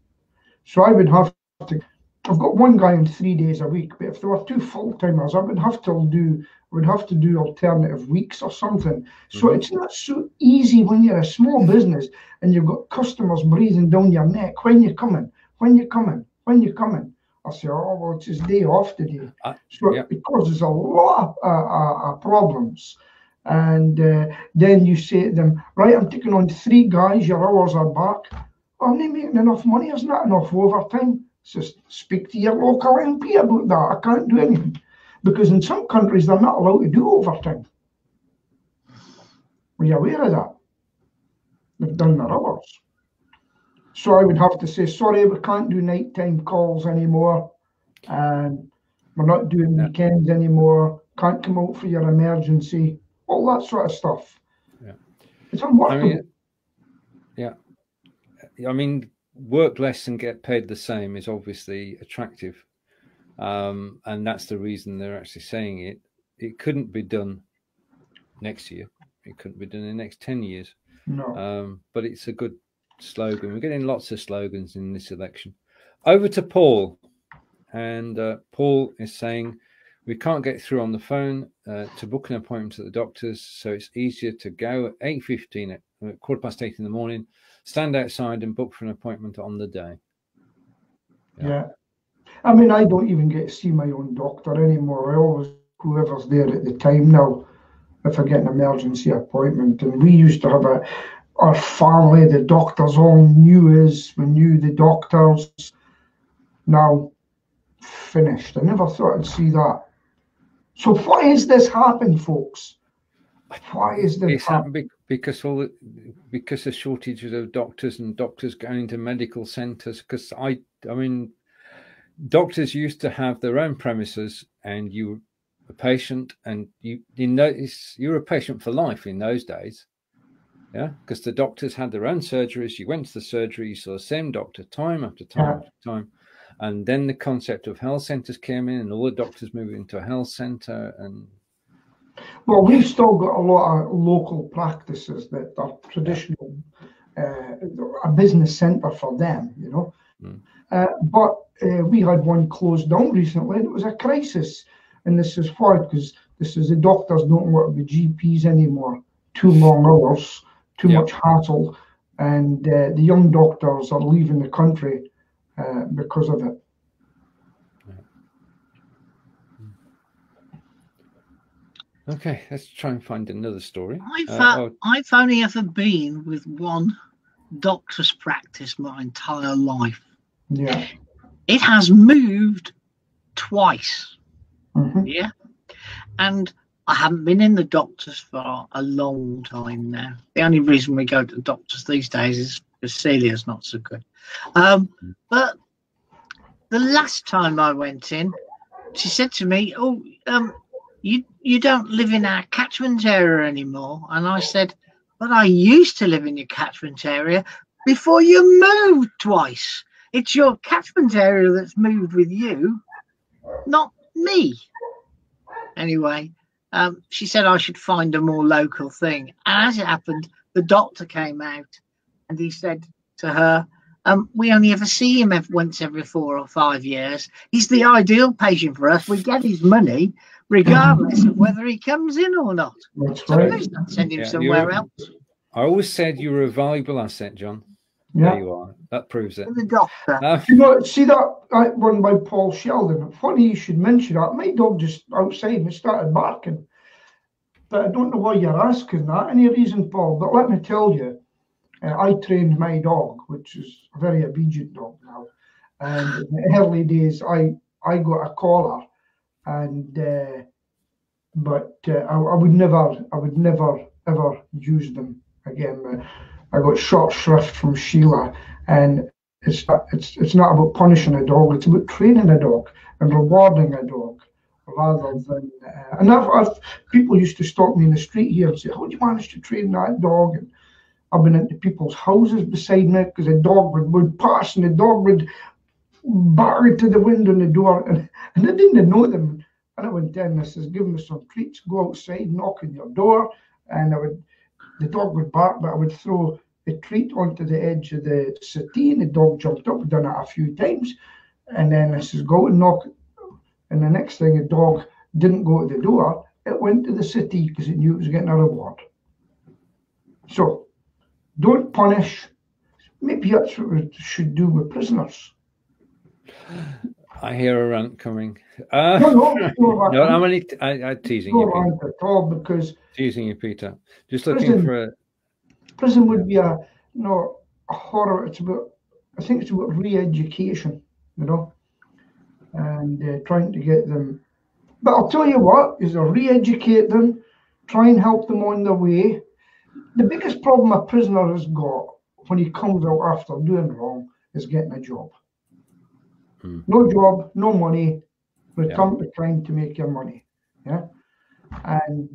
So I would have to, I've got one guy in 3 days a week, but if there were two full-timers, I would have to do alternative weeks or something. So it's not so easy when you're a small business and you've got customers breathing down your neck. When you coming? When you coming? When you coming? I say, oh, well, it's his day off today. So it causes a lot of problems. And then you say to them, right, I'm taking on 3 guys, your hours are back. Well, I'm not making enough money, there's not enough overtime. Just speak to your local MP about that. I can't do anything. Because in some countries, they're not allowed to do overtime. Are you aware of that? They've done their hours. So I would have to say, sorry, we can't do nighttime calls anymore. And we're not doing weekends anymore. Can't come out for your emergency. All that sort of stuff. Yeah. It's unworkable. I mean, work less and get paid the same is obviously attractive. And that's the reason they're actually saying it. It couldn't be done next year. It couldn't be done in the next 10 years. No. But it's a good slogan. We're getting lots of slogans in this election. Over to Paul. And Paul is saying, we can't get through on the phone to book an appointment at the doctor's, so it's easier to go at 8:15 at 8:15 in the morning, stand outside and book for an appointment on the day. Yeah. I mean, I don't even get to see my own doctor anymore. I always, whoever's there at the time now, if I get an emergency appointment. And we used to have our family, the doctors all knew us. We knew the doctors. Now, finished. I never thought I'd see that. So why is this happening, folks? Why is this happening? Because the shortages of doctors and doctors going into medical centres. Because I mean, doctors used to have their own premises, and you were a patient, and you notice you were a patient for life in those days. Yeah, because the doctors had their own surgeries. You went to the surgery, you saw the same doctor time after time after time. And then the concept of health centres came in, and all the doctors moved into a health centre. And well, we've still got a lot of local practices that are traditional, a business centre for them, you know. But we had one closed down recently, and it was a crisis. And this is why, because this is the doctors don't work with GPs anymore. Too long hours, too much hassle, and the young doctors are leaving the country because of it. Okay, let's try and find another story. I've only ever been with one doctor's practice my entire life. Yeah. It has moved twice. Yeah. And I haven't been in the doctors for a long time now. The only reason we go to the doctors these days is because Celia's not so good. But the last time I went in, she said to me, "Oh, you don't live in our catchment area anymore." And I said, "But I used to live in your catchment area before you moved twice. It's your catchment area that's moved with you, not me." Anyway, she said I should find a more local thing. And as it happened, the doctor came out and he said to her, "We only ever see him once every 4 or 5 years. He's the ideal patient for us. We get his money regardless of whether he comes in or not. That's so right. please don't send him somewhere else." I always said you were a valuable asset, John. Yeah. There you are. That proves it. The doctor. You know, see that one by Paul Sheldon? Funny you should mention that. My dog just outside and started barking. But I don't know why you're asking that. Any reason, Paul? But let me tell you, I trained my dog, which is a very obedient dog now. And in the early days, I got a collar, and but I would never ever use them again. I got short shrift from Sheila, and it's not about punishing a dog. It's about training a dog and rewarding a dog, rather than. And I've people used to stop me in the street here and say, "How did you manage to train that dog?" And I've been into people's houses beside me because the dog would pass and the dog would batter into the window and the door, and I didn't know them. And I went in, I says, "Give me some treats, go outside, knock on your door," and the dog would bark, but I would throw a treat onto the edge of the settee, and the dog jumped up. I'd done it a few times, and then I says, "Go and knock," and the next thing, the dog didn't go to the door, it went to the settee because it knew it was getting a reward. So, don't punish. Maybe that's what we should do with prisoners. I hear a rant coming. No, I'm teasing you, Peter. At all, because teasing you, Peter. Just looking for a prison would be a horror. It's about, I think it's about re-education, you know, and trying to get them. But I'll tell you what, is to re-educate them, try and help them on their way. The biggest problem a prisoner has got when he comes out after doing wrong is getting a job. No job, no money, return to crime to make your money. Yeah, and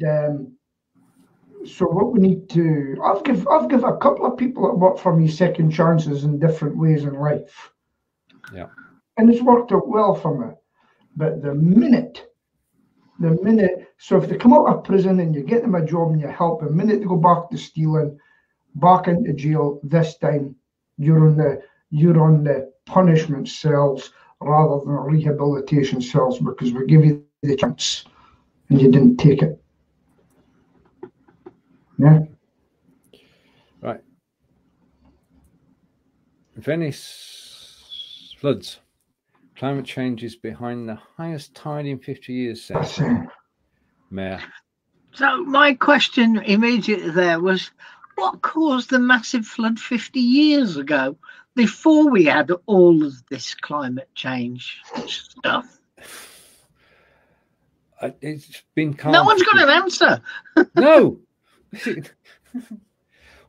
so what we need to, I've give a couple of people that work for me second chances in different ways in life. Yeah, and it's worked out well for me. But the minute, so if they come out of prison and you get them a job and you help them, the minute they go back to stealing, back into jail, this time you're on the punishment cells rather than rehabilitation cells, because we give you the chance and you didn't take it. Yeah. Right. Venice floods. Climate change is behind the highest tide in 50 years, says Mayor. So my question immediately there was, what caused the massive flood 50 years ago, before we had all of this climate change stuff? It's been calm. No one's got an answer. No.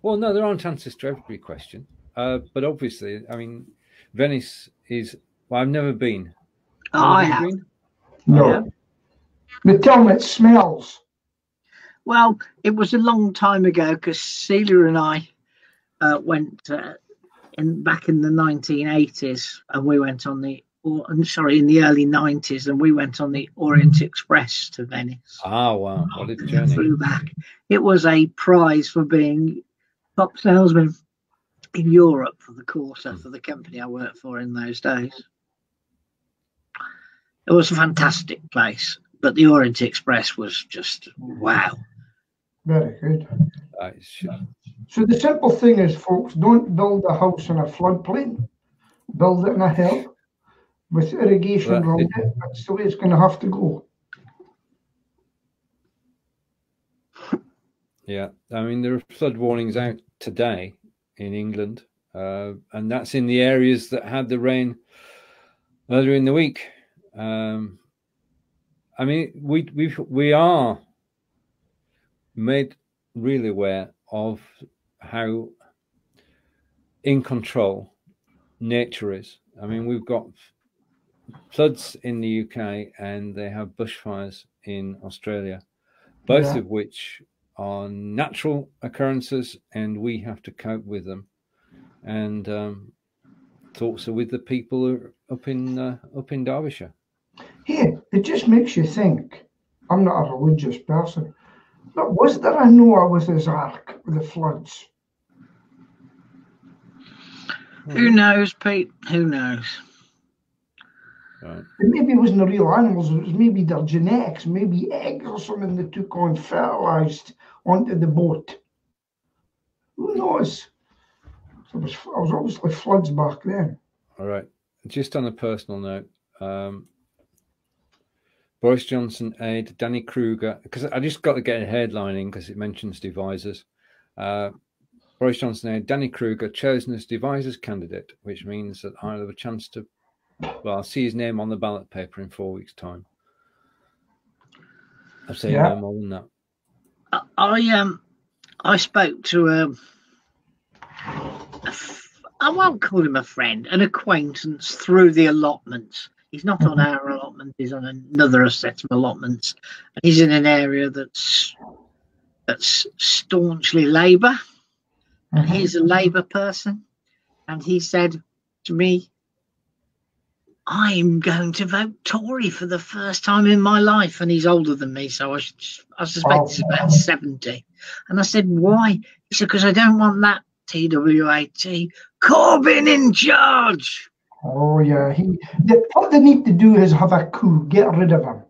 Well, no, there aren't answers to every question. But obviously, I mean, Venice is. Well, I've never been. I have. Been? No. Yeah. They tell me it smells. Well, it was a long time ago because Celia and I went back in the 1980s, and we went on the. in the early 90s, and we went on the Orient Express to Venice. Ah, wow. What a journey. Flew back. It was a prize for being top salesman in Europe for the quarter for the company I worked for in those days. It was a fantastic place, but the Orient Express was just wow. Very good. Sure. So the simple thing is, folks, don't build a house in a floodplain. Build it in a hill with irrigation around it. That's the way it's going to have to go. Yeah, I mean, there are flood warnings out today in England, and that's in the areas that had the rain earlier in the week. I mean, we are made really aware of how in control nature is. I mean, we've got floods in the UK and they have bushfires in Australia, both of which are natural occurrences, and we have to cope with them. And thoughts are with the people up in Derbyshire. Hey, it just makes you think. I'm not a religious person, but was there a Noah with his ark with the floods? Who knows, Pete? Who knows? Right. Maybe it wasn't the real animals, it was maybe their genetics, maybe eggs or something they took on, fertilized onto the boat. Who knows? So I was obviously floods back then. All right. Just on a personal note, Boris Johnson aide Danny Kruger, because I just got to get a headline in because it mentions devisers. Boris Johnson aide Danny Kruger chosen as devisers candidate, which means that I'll have a chance to, well, I'll see his name on the ballot paper in 4 weeks' time. I'll say no more than that. I spoke to I won't call him a friend, an acquaintance through the allotments. He's not on our allotment, he's on another set of allotments. And he's in an area that's staunchly Labour. And he's a Labour person. And he said to me, I'm going to vote Tory for the first time in my life. And he's older than me, so I suspect he's about 70. And I said, why? He said, because I don't want that TWAT Corbyn in charge. Oh, yeah. What they need to do is have a coup, get rid of him.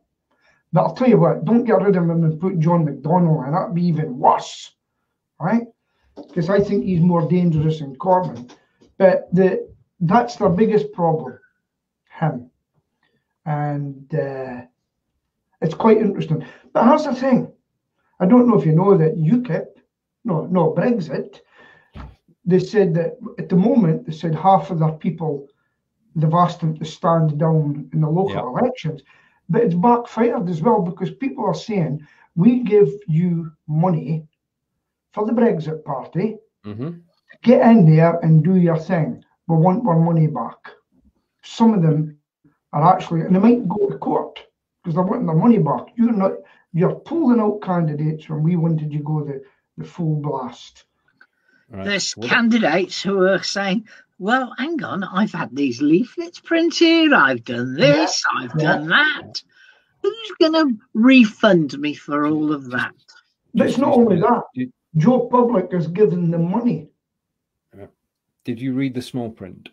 But I'll tell you what, don't get rid of him and put John McDonnell, and that'd be even worse, right? Because I think he's more dangerous than Corbyn. But that's their biggest problem, him. And it's quite interesting. But here's the thing. I don't know if you know that Brexit, they said that at the moment, they said half of their people, they've asked them to stand down in the local elections. But it's backfired as well, because people are saying, we give you money for the Brexit party, get in there and do your thing. We want our money back. Some of them are actually, and they might go to court because they're wanting their money back. You're pulling out candidates when we wanted you to go the full blast. Right. There's candidates who are saying, well, hang on, I've had these leaflets printed, I've done this, I've done that. Who's going to refund me for all of that? But it's not only that. Joe Public has given them money. Did you read the small print?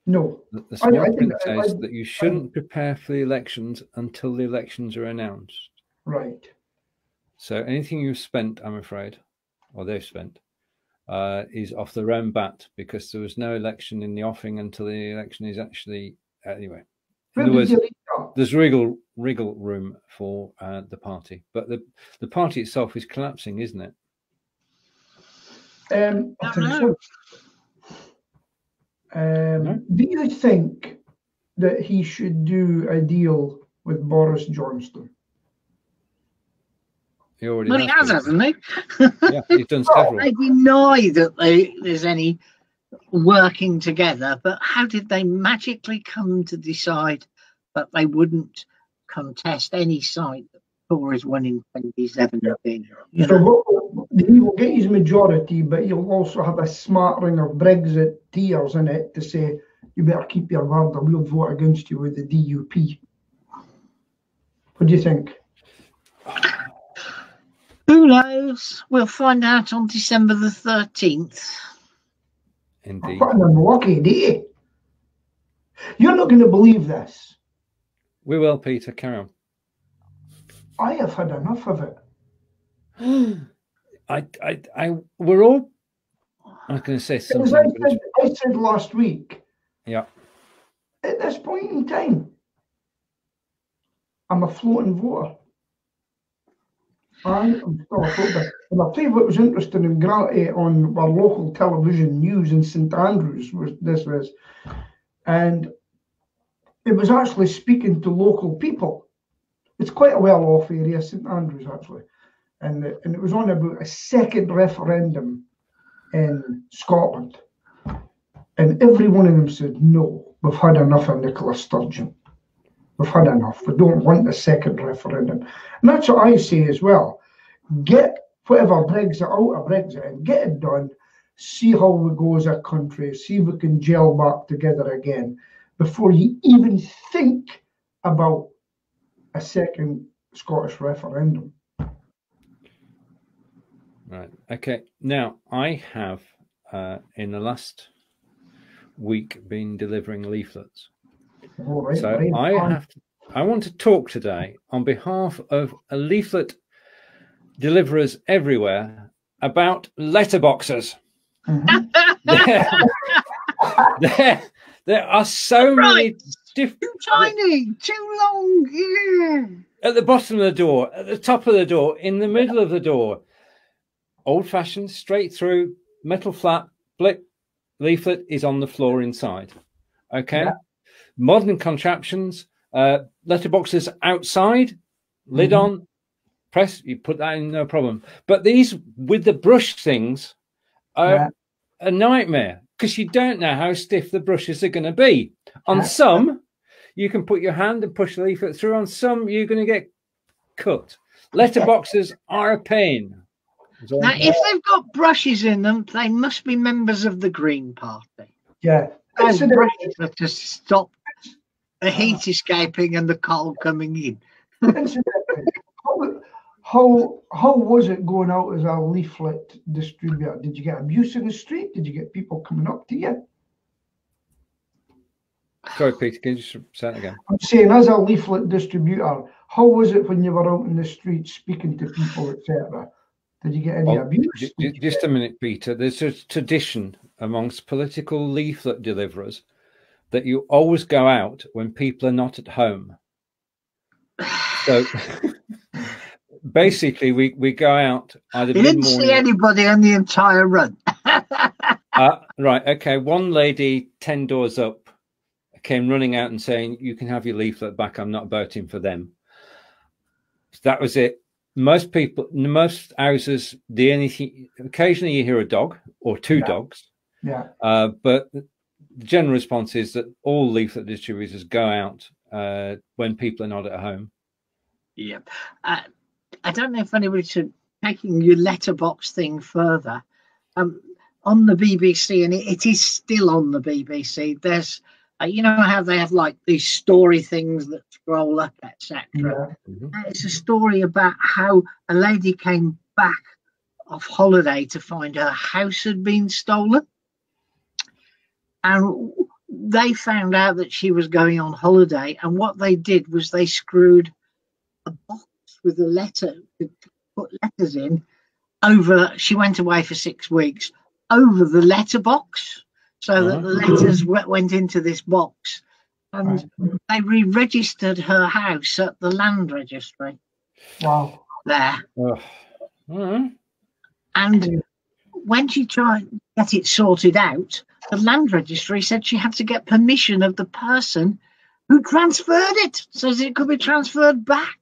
No. The small print says that you shouldn't prepare for the elections until the elections are announced. Right. So anything you've spent, I'm afraid, or they've spent, is off the own bat, because there was no election in the offing until the election is actually, anyway. In other words, there's wriggle room for the party, but the party itself is collapsing, isn't it? I think so. Do you think that he should do a deal with Boris Johnson? He already Well, he has, hasn't he? Yeah, he's done several. They deny that there's any working together, but how did they magically come to decide that they wouldn't contest any site that Tories won in 2017? So he will get his majority, but he'll also have a smattering of Brexit tears in it to say, you better keep your word or we'll vote against you with the DUP. What do you think? Who knows? We'll find out on December the 13th. Indeed. What an unlucky day. You're not going to believe this. We will, Peter. Carry on. I have had enough of it. We're all. I'm going to say something. I said last week. Yeah. At this point in time, I'm a floating voter. I am still a voter. And I'll tell you what was interesting on our local television news in St Andrews was, and it was actually speaking to local people. It's quite a well-off area, St Andrews, actually. And it was on about a second referendum in Scotland. And every one of them said, no, we've had enough of Nicola Sturgeon. We've had enough. We don't want the second referendum. And that's what I say as well. Get whatever Brexit out of Brexit and get it done. See how we go as a country. See if we can gel back together again before you even think about a second Scottish referendum. Right. Okay. Now, I have, in the last week, been delivering leaflets. Right, so I want to talk today on behalf of leaflet deliverers everywhere about letterboxes. There are so many too tiny, too long. Yeah. At the bottom of the door, at the top of the door, in the middle of the door. Old-fashioned, straight through, metal flat, blip, leaflet is on the floor inside. Okay? Yeah. Modern contraptions, letterboxes outside, lid on, press, you put that in, no problem. But these with the brush things are a nightmare because you don't know how stiff the brushes are going to be. On some, you can put your hand and push the leaflet through. On some, you're going to get cut. Letterboxes are a pain. Now, if they've got brushes in them, they must be members of the Green Party. Yeah. Those brushes are to stop the heat escaping and the cold coming in. How was it going out as a leaflet distributor? Did you get abuse in the street? Did you get people coming up to you? Sorry, Peter, can you just say it again? I'm saying, as a leaflet distributor, how was it when you were out in the street speaking to people, etc.? Did you get any abuse? Just a minute, Peter. There's a tradition amongst political leaflet deliverers that you always go out when people are not at home. So basically, we go out either mid-morning. You didn't see anybody on the entire run. Right, okay. One lady 10 doors up came running out and saying, you can have your leaflet back. I'm not voting for them. So that was it. Most people, most houses, occasionally you hear a dog or two dogs. Yeah. But the general response is that all leaflet distributors go out when people are not at home. Yeah. I don't know if anybody's taking your letterbox thing further. On the BBC, and it is still on the BBC, there's you know how they have like these story things that scroll up, etc. Yeah. It's a story about how a lady came back off holiday to find her house had been stolen, and they found out that she was going on holiday, and what they did was they screwed a box with a letter to put letters in over. She went away for 6 weeks, over the letterbox, so that the letters went into this box, and they re-registered her house at the land registry. Wow! There, and when she tried to get it sorted out, the land registry said she had to get permission of the person who transferred it so that it could be transferred back.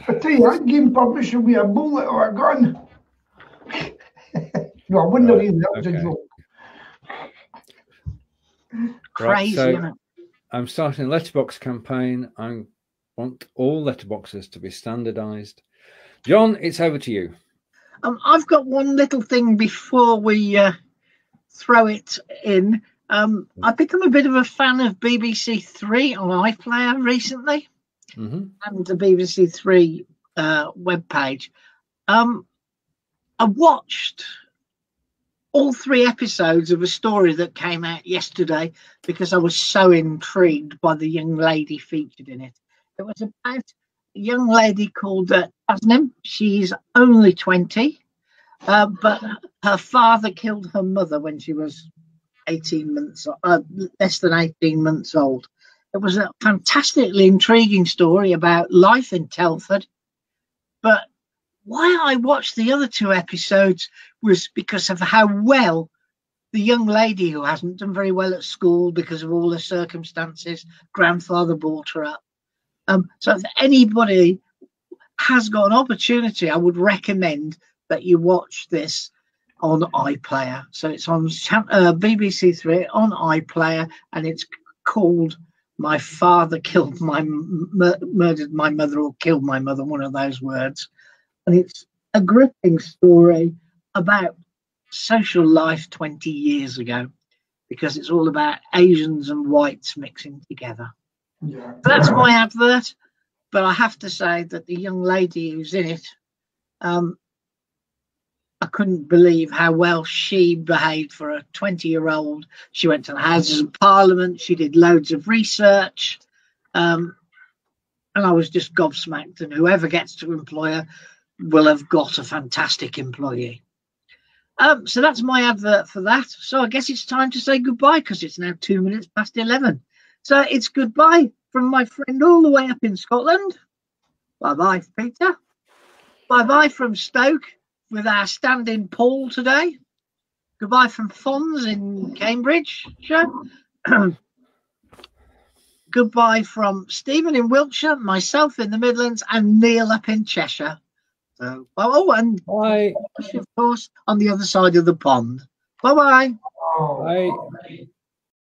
I tell you, I'd give permission with a bullet or a gun. No, I wouldn't have even, that was a joke. Crazy, so isn't it? I'm starting a letterbox campaign. I want all letterboxes to be standardized. John, it's over to you. I've got one little thing before we throw it in. I've become a bit of a fan of BBC Three on iPlayer recently, and the BBC Three webpage. I watched all 3 episodes of a story that came out yesterday because I was so intrigued by the young lady featured in it. It was about a young lady called Tasnim. She's only 20, but her father killed her mother when she was 18 months, less than 18 months old. It was a fantastically intriguing story about life in Telford. But why I watched the other 2 episodes was because of how well the young lady, who hasn't done very well at school because of all the circumstances, grandfather brought her up. So if anybody has got an opportunity, I would recommend that you watch this on iPlayer. So it's on BBC Three on iPlayer, and it's called "My Father Killed My Murdered My Mother" or "Killed My Mother," one of those words. And it's a gripping story about social life 20 years ago, because it's all about Asians and whites mixing together. Yeah. So that's my advert. But I have to say that the young lady who's in it, I couldn't believe how well she behaved for a 20-year-old. She went to the Houses of Parliament. She did loads of research. And I was just gobsmacked. And whoever gets to employ her will have got a fantastic employee. So that's my advert for that. So I guess it's time to say goodbye, because it's now 2 minutes past 11. So it's goodbye from my friend all the way up in Scotland. Bye-bye, Peter. Bye-bye from Stoke with our stand-in Paul today. Goodbye from Fons in Cambridge. Goodbye from Stephen in Wiltshire, myself in the Midlands, and Neil up in Cheshire. So, and Bye. of course, on the other side of the pond. Bye-bye. Oh. Bye.